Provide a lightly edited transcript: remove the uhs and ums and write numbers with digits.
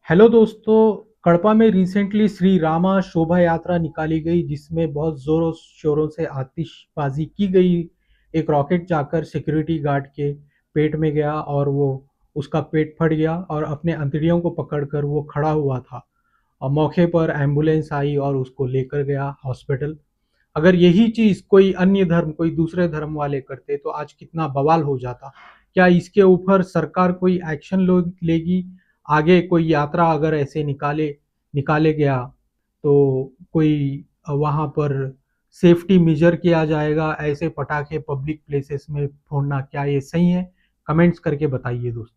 Hello दोस्तों। कड़पा में recently Shri Rama शोभा यात्रा निकाली गई जिसमें बहुत जोरों शोरों से आतिशबाजी की गई। एक रॉकेट जाकर सिक्योरिटी गार्ड के पेट में गया और वो उसका पेट फट गया और अपने अंतड़ियों को पकड़कर वो खड़ा हुआ था और मौके पर एम्बुलेंस आई और उसको लेकर गया हॉस्पिटल। अगर यही चीज कोई अन्य धर्म कोई दूसरे धर्म वाले करते तो आज कितना बवाल हो जाता। क्या इसके ऊपर सरकार कोई एक्शन लेगी? आगे कोई यात्रा अगर ऐसे निकाले गया तो कोई वहां पर सेफ्टी मेजर किया जाएगा? ऐसे पटाखे पब्लिक प्लेसेस में फोड़ना क्या ये सही है? कमेंट्स करके बताइए दोस्तों।